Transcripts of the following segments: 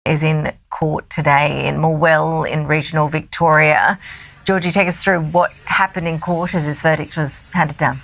is in court today in Morwell in regional Victoria. Georgie, take us through what happened in court as this verdict was handed down.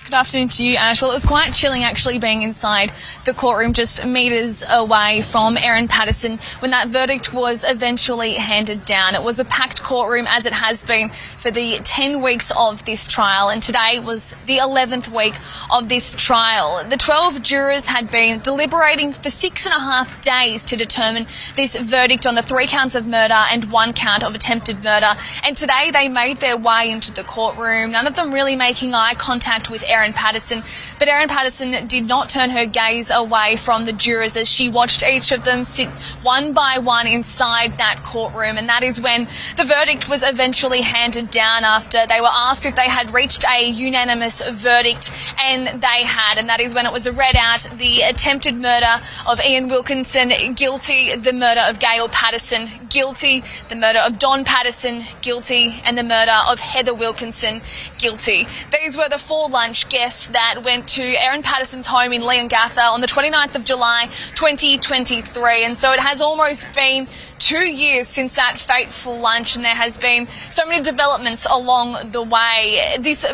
Good afternoon to you, Ash. Well, it was quite chilling actually being inside the courtroom just metres away from Erin Patterson when that verdict was eventually handed down. It was a packed courtroom, as it has been for the 10 weeks of this trial, and today was the 11th week of this trial. The 12 jurors had been deliberating for 6.5 days to determine this verdict on the 3 counts of murder and 1 count of attempted murder, and today they made their way into the courtroom, none of them really making eye contact with Erin Patterson, but Erin Patterson did not turn her gaze away from the jurors as she watched each of them sit one by one inside that courtroom, and that is when the verdict was eventually handed down after they were asked if they had reached a unanimous verdict, and they had, and that is when it was read out the attempted murder of Ian Wilkinson, guilty, the murder of Gail Patterson, guilty, the murder of Don Patterson, guilty, and the murder of Heather Wilkinson, guilty. These were the 4 lunch guests that went to Erin Patterson's home in Leongatha on the 29th of July 2023, and so it has almost been 2 years since that fateful lunch, and there has been so many developments along the way. This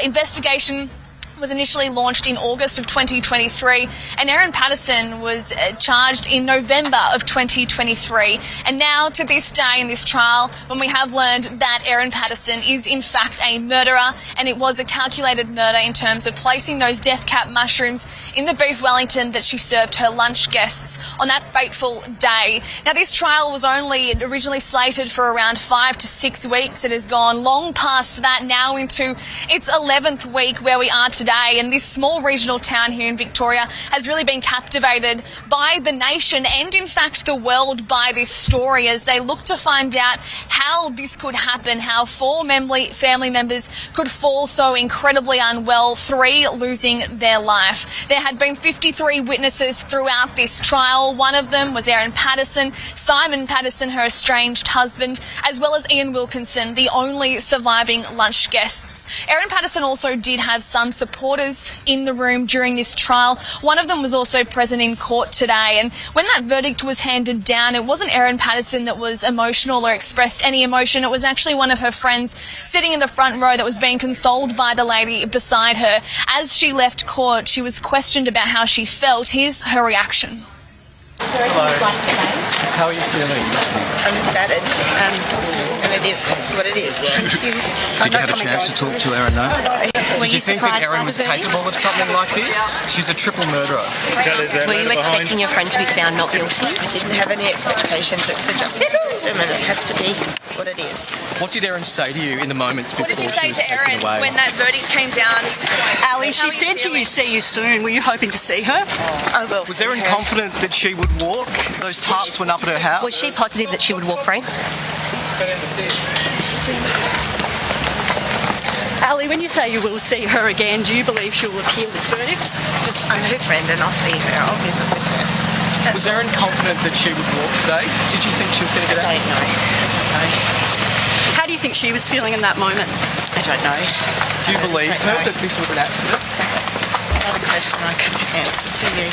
investigation was initially launched in August of 2023, and Erin Patterson was charged in November of 2023. And now, to this day in this trial, when we have learned that Erin Patterson is in fact a murderer, and it was a calculated murder in terms of placing those death cap mushrooms in the beef Wellington that she served her lunch guests on that fateful day. Now, this trial was only originally slated for around 5 to 6 weeks. It has gone long past that, now into its 11th week where we are today, and this small regional town here in Victoria has really been captivated by the nation and in fact the world by this story as they look to find out how this could happen, how 4 family members could fall so incredibly unwell, 3 losing their life. There had been 53 witnesses throughout this trial. One of them was Erin Patterson, Simon Patterson, her estranged husband, as well as Ian Wilkinson, the only surviving lunch guests. Erin Patterson also did have some supporters in the room during this trial. One of them was also present in court today, and when that verdict was handed down, it wasn't Erin Patterson that was emotional or expressed any emotion. It was actually one of her friends sitting in the front row that was being consoled by the lady beside her. As she left court, she was questioned about how she felt. Here's her reaction. Hello. How are you feeling? I'm saddened, and it is what it is. Did you have a chance to talk to Erin, though? Did you think that Erin was capable of something like this? She's a triple murderer. Were you expecting your friend to be found not guilty? I didn't have any expectations. It's the justice system, and it has to be what it is. What did Erin say to you in the moments before What did you she say was to taken Erin away? when that verdict came down? Ali, she said to you, see you soon. Were you hoping to see her? I will. Was see Erin her. confident that she would walk? Those tarps went up at her house. Was she positive that she would walk free? Ali, when you say you will see her again, do you believe she will appeal this verdict? I'm her friend, and I'll see her. I'll visit with her. Was Erin confident that she would walk today? Did you think she was going to get out? I don't know. How do you think she was feeling in that moment? I don't know. Do you believe her that this was an accident? That's not a question I can answer for you.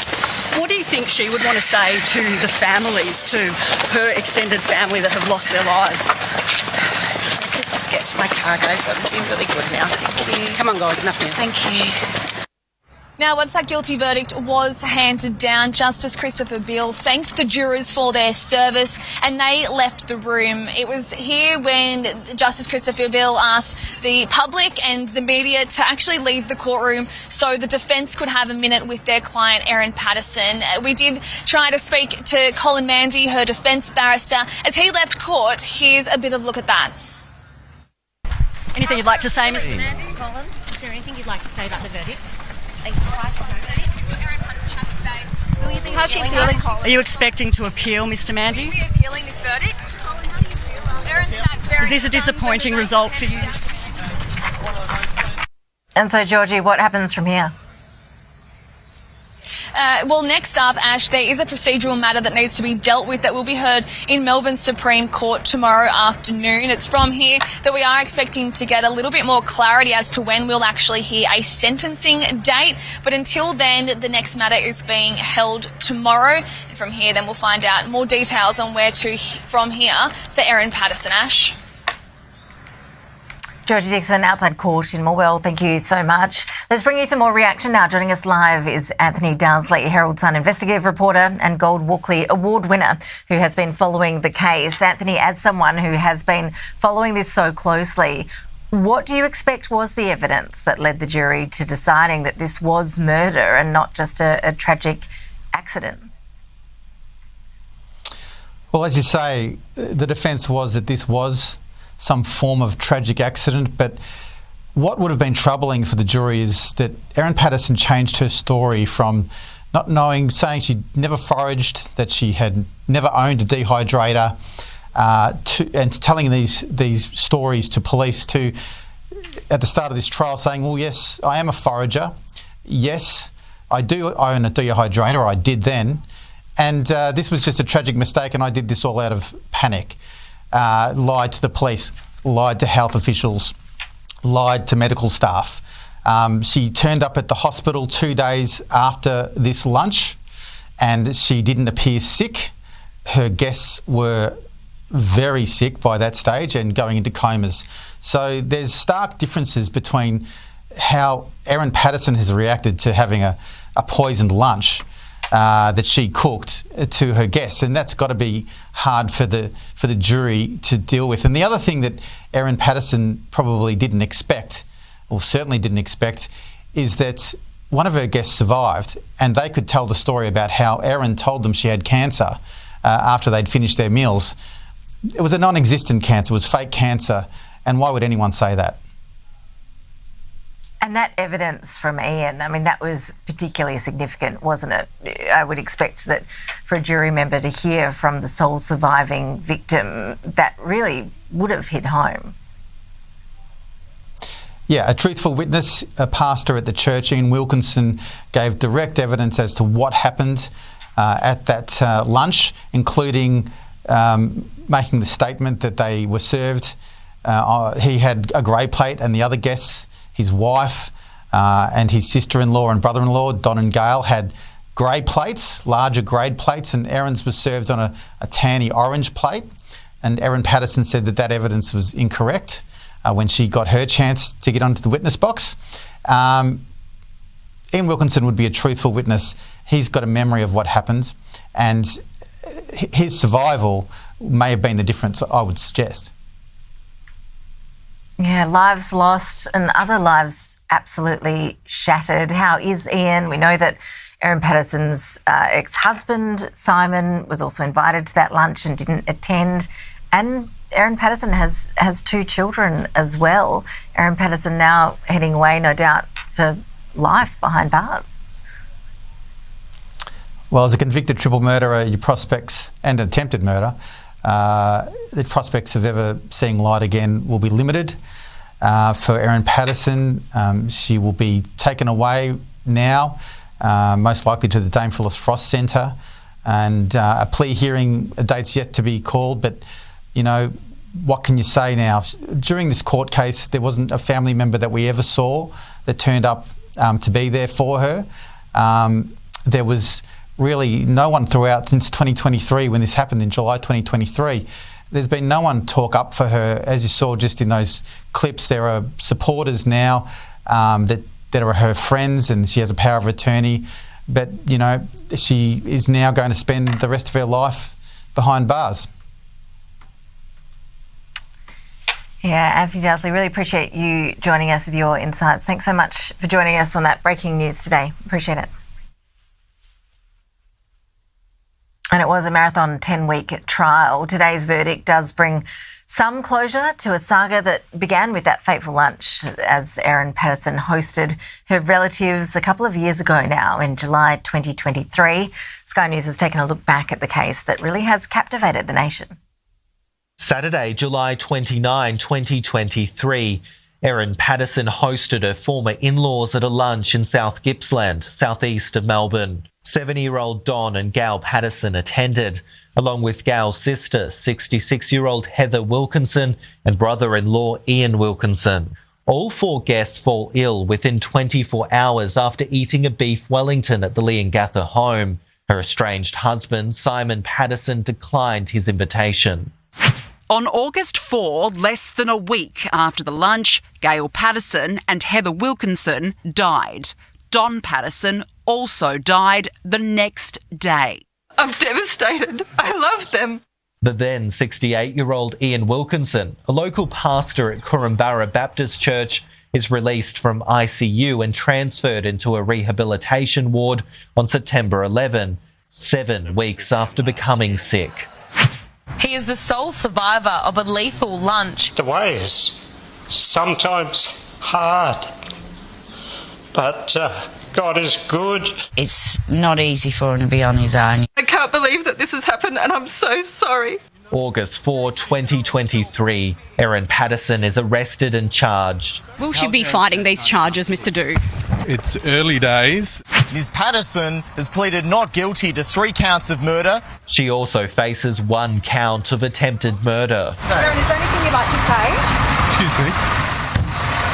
What do you think she would want to say to the families, to her extended family that have lost their lives? I could just get to my car, guys. I'm doing really good now. Thank you. Come on, guys, enough now. Thank you. Now, once that guilty verdict was handed down, Justice Christopher Beale thanked the jurors for their service and they left the room. It was here when Justice Christopher Beale asked the public and the media to actually leave the courtroom so the defence could have a minute with their client, Erin Patterson. We did try to speak to Colin Mandy, her defence barrister. As he left court, here's a bit of a look at that. Anything you'd like to say, Mr. Mandy? Colin, is there anything you'd like to say about the verdict? How's she feeling? Are you expecting to appeal, Mr. Mandy? Are you appealing this verdict? Colin, how do you feel? Erin sat very Is this a disappointing result for you? And so, Georgie, what happens from here? Next up, Ash, there is a procedural matter that needs to be dealt with that will be heard in Melbourne Supreme Court tomorrow afternoon. It's from here that we are expecting to get a little bit more clarity as to when we'll actually hear a sentencing date. But until then, the next matter is being held tomorrow. And from here, then we'll find out more details on where to from here for Erin Patterson. Ash. Georgie Dixon, outside court in Morwell, thank you so much. Let's bring you some more reaction now. Joining us live is Anthony Dowsley, Herald Sun investigative reporter and Gold Walkley Award winner, who has been following the case. Anthony, as someone who has been following this so closely, what do you expect was the evidence that led the jury to deciding that this was murder and not just a tragic accident? Well, as you say, the defence was that this was some form of tragic accident, but what would have been troubling for the jury is that Erin Patterson changed her story from not knowing, saying she'd never foraged, that she had never owned a dehydrator, and telling these stories to police, to at the start of this trial saying, well, yes, I am a forager, yes, I do own a dehydrator, I did then, and this was just a tragic mistake and I did this all out of panic. Lied to the police, lied to health officials, lied to medical staff. She turned up at the hospital 2 days after this lunch and she didn't appear sick. Her guests were very sick by that stage and going into comas. So there's stark differences between how Erin Patterson has reacted to having a poisoned lunch that she cooked to her guests, and that's got to be hard for the jury to deal with. And the other thing that Erin Patterson probably didn't expect, or certainly didn't expect, is that one of her guests survived, and they could tell the story about how Erin told them she had cancer after they'd finished their meals. It was a non-existent cancer, it was fake cancer, and why would anyone say that? And that evidence from Ian, I mean, that was particularly significant, wasn't it? I would expect that for a jury member to hear from the sole surviving victim, that really would have hit home. Yeah, a truthful witness, a pastor at the church, Ian Wilkinson, gave direct evidence as to what happened at that lunch, including making the statement that they were served. He had a grey plate and the other guests, his wife and his sister-in-law and brother-in-law, Don and Gail, had grey plates, larger grade plates, and Erin's was served on a tanny orange plate. And Erin Patterson said that evidence was incorrect when she got her chance to get onto the witness box. Ian Wilkinson would be a truthful witness. He's got a memory of what happened, and his survival may have been the difference, I would suggest. Yeah, lives lost and other lives absolutely shattered. How is Ian? We know that Erin Patterson's ex-husband, Simon, was also invited to that lunch and didn't attend. And Erin Patterson has 2 children as well. Erin Patterson now heading away, no doubt, for life behind bars. Well, as a convicted triple murderer, your prospects, and attempted murder, the prospects of ever seeing light again will be limited. For Erin Patterson, she will be taken away now, most likely to the Dame Phyllis Frost Centre, and a plea hearing, a date's yet to be called, but, you know, what can you say now? During this court case, there wasn't a family member that we ever saw that turned up to be there for her. There was really no one throughout since 2023, when this happened in July 2023. There's been no one talk up for her. As you saw just in those clips, there are supporters now that are her friends, and she has a power of attorney. But, you know, she is now going to spend the rest of her life behind bars. Yeah, Anthony Dowsley, really appreciate you joining us with your insights. Thanks so much for joining us on that breaking news today. Appreciate it. And it was a marathon 10-week trial. Today's verdict does bring some closure to a saga that began with that fateful lunch as Erin Patterson hosted her relatives a couple of years ago now in July 2023. Sky News has taken a look back at the case that really has captivated the nation. Saturday, July 29, 2023. Erin Patterson hosted her former in-laws at a lunch in South Gippsland, southeast of Melbourne. 70-year-old Don and Gail Patterson attended, along with Gail's sister, 66-year-old Heather Wilkinson, and brother-in-law Ian Wilkinson. All 4 guests fall ill within 24 hours after eating a beef Wellington at the Leongatha home. Her estranged husband, Simon Patterson, declined his invitation. On August 4, less than a week after the lunch, Gail Patterson and Heather Wilkinson died. Don Patterson also died the next day. I'm devastated. I love them. The then 68-year-old Ian Wilkinson, a local pastor at Kurumbarra Baptist Church, is released from ICU and transferred into a rehabilitation ward on September 11, 7 weeks after becoming sick. He is the sole survivor of a lethal lunch. The way is sometimes hard, but God is good. It's not easy for him to be on his own. I can't believe that this has happened and I'm so sorry. August 4, 2023, Erin Patterson is arrested and charged. Will she be fighting these charges, Mr. Duke? It's early days. Ms. Patterson has pleaded not guilty to 3 counts of murder. She also faces 1 count of attempted murder. Erin, is there anything you'd like to say? Excuse me.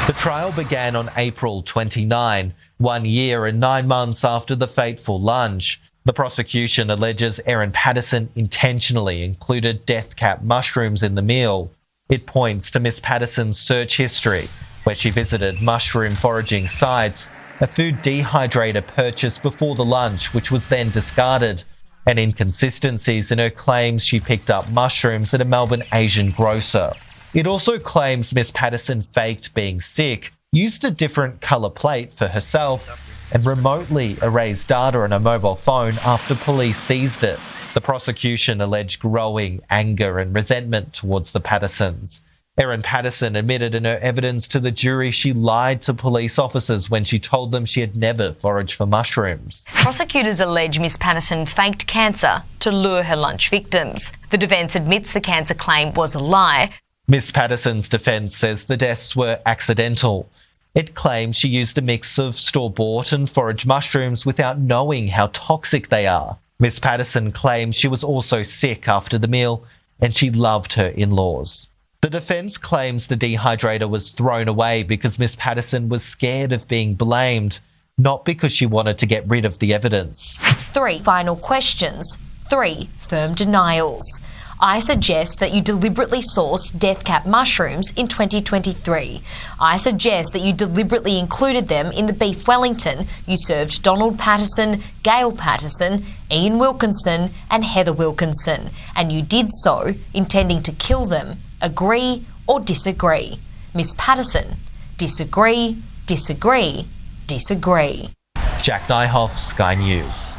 The trial began on April 29, 1 year and 9 months after the fateful lunch. The prosecution alleges Erin Patterson intentionally included death cap mushrooms in the meal. It points to Miss Patterson's search history, where she visited mushroom foraging sites, a food dehydrator purchased before the lunch which was then discarded, and inconsistencies in her claims she picked up mushrooms at a Melbourne Asian grocer. It also claims Miss Patterson faked being sick, used a different colour plate for herself, and remotely erased data on a mobile phone after police seized it. The prosecution alleged growing anger and resentment towards the Pattersons. Erin Patterson admitted in her evidence to the jury she lied to police officers when she told them she had never foraged for mushrooms. Prosecutors allege Miss Patterson faked cancer to lure her lunch victims. The defence admits the cancer claim was a lie. Miss Patterson's defence says the deaths were accidental. It claims she used a mix of store-bought and foraged mushrooms without knowing how toxic they are. Miss Patterson claims she was also sick after the meal and she loved her in-laws. The defence claims the dehydrator was thrown away because Miss Patterson was scared of being blamed, not because she wanted to get rid of the evidence. 3 final questions. 3 firm denials. I suggest that you deliberately sourced death cap mushrooms in 2023. I suggest that you deliberately included them in the beef Wellington you served Donald Patterson, Gail Patterson, Ian Wilkinson and Heather Wilkinson, and you did so intending to kill them. Agree or disagree? Miss Patterson, disagree, disagree, disagree. Jack Nyhoff, Sky News.